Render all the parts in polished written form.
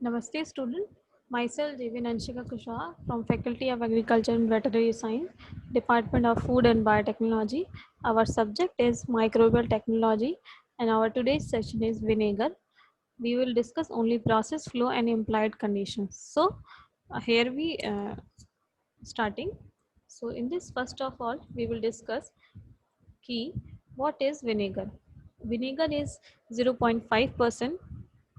Namaste student. Myself Devi Nanshika Kushwaha from Faculty of Agriculture and Veterinary Science, Department of Food and Biotechnology. Our subject is microbial technology and our today's session is vinegar. We will discuss only process flow and implied conditions. So here we starting. So in this first of all we will discuss key what is vinegar. Vinegar is 0.5%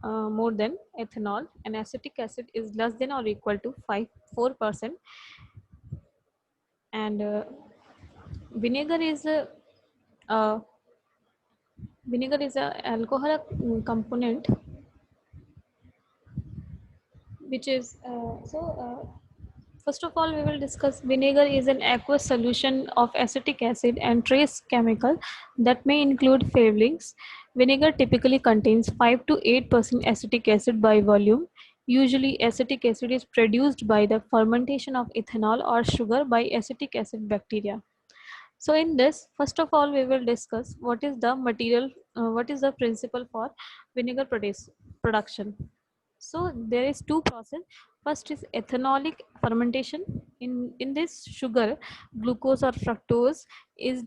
more than ethanol, and acetic acid is less than or equal to 4%. And vinegar is a uh, vinegar is a alcohol component which is first of all we will discuss vinegar is an aqueous solution of acetic acid and trace chemical that may include flavorings. Vinegar typically contains 5 to 8% acetic acid by volume. Usually acetic acid is produced by the fermentation of ethanol or sugar by acetic acid bacteria. So in this, first of all, we will discuss what is the material, what is the principle for vinegar production. So there is two process. First is ethanolic fermentation. In this sugar, glucose or fructose is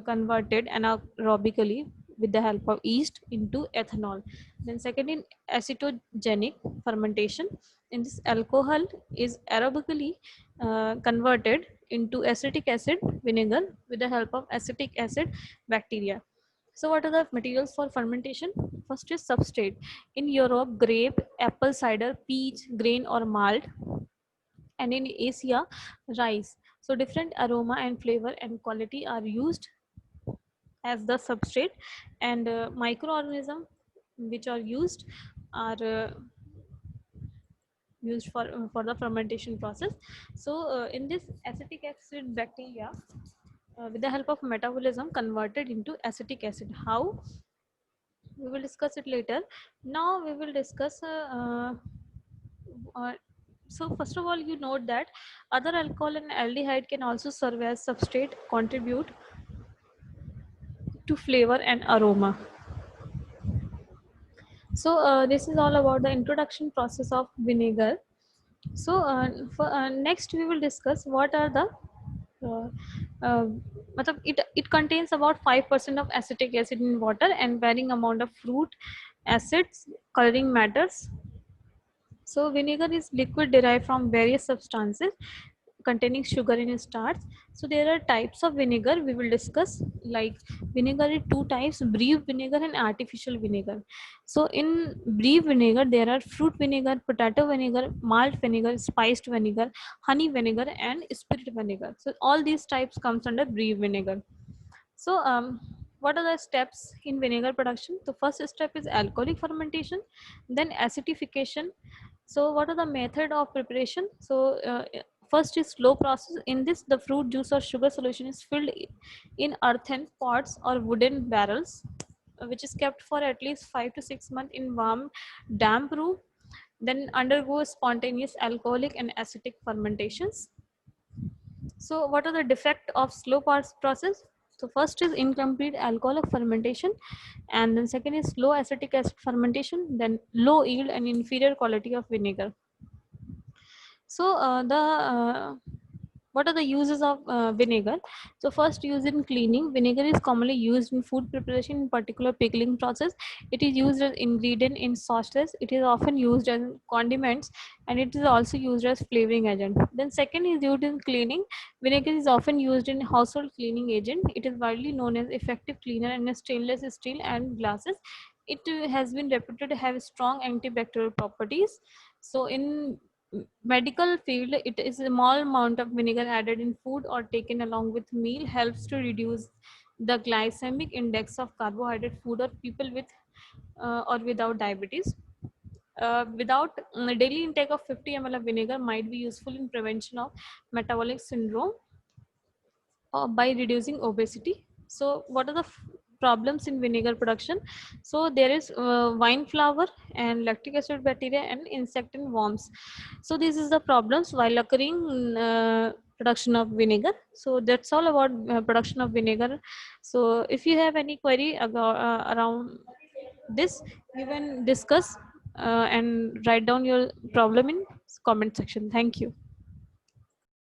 converted anaerobically with the help of yeast into ethanol. Then second in acetogenic fermentation. In this alcohol is aerobically converted into acetic acid vinegar with the help of acetic acid bacteria. So what are the materials for fermentation? First is substrate. In Europe, grape, apple cider, peach, grain or malt, and in Asia, rice. So different aroma and flavor and quality are used as the substrate, and microorganisms which are are used for the fermentation process. So in this acetic acid bacteria with the help of metabolism converted into acetic acid. How? We will discuss it later. Now we will discuss uh, so first of all you note that other alcohol and aldehyde can also serve as substrate, contribute to flavor and aroma. So this is all about the introduction process of vinegar. So next we will discuss what are the uh, uh, it contains about 5% of acetic acid in water and varying amount of fruit acids, coloring matters. So vinegar is liquid derived from various substances containing sugar in starch. So there are types of vinegar we will discuss, like vinegar is two types: brief vinegar and artificial vinegar. So in brief vinegar there are fruit vinegar, potato vinegar, malt vinegar, spiced vinegar, honey vinegar and spirit vinegar. So all these types comes under brief vinegar. So, what are the steps in vinegar production? The first step is alcoholic fermentation, then acidification. So, what are the method of preparation? So, first is slow process. In this, the fruit juice or sugar solution is filled in earthen pots or wooden barrels, which is kept for at least 5 to 6 months in warm, damp room. Then undergo spontaneous alcoholic and acidic fermentations. So what are the defect of slow process? So first is incomplete alcoholic fermentation, and then second is slow acetic acid fermentation, then low yield and inferior quality of vinegar. So the what are the uses of vinegar? So first, use in cleaning. Vinegar is commonly used in food preparation, in particular pickling process. It is used as ingredient in sauces. It is often used as condiments, and it is also used as flavoring agent. Then second is used in cleaning. Vinegar is often used in household cleaning agent. It is widely known as effective cleaner in stainless steel and glasses. It has been reputed to have strong antibacterial properties. So in medical field, it is a small amount of vinegar added in food or taken along with meal helps to reduce the glycemic index of carbohydrate food or people with or without diabetes. Without daily intake of 50 ml of vinegar might be useful in prevention of metabolic syndrome by reducing obesity. So what are the problems in vinegar production? So there is wine flour and lactic acid bacteria and insect and worms. So this is the problems while occurring production of vinegar. So that's all about production of vinegar. So if you have any query around this, you can discuss. and write down your problem in comment section. Thank you.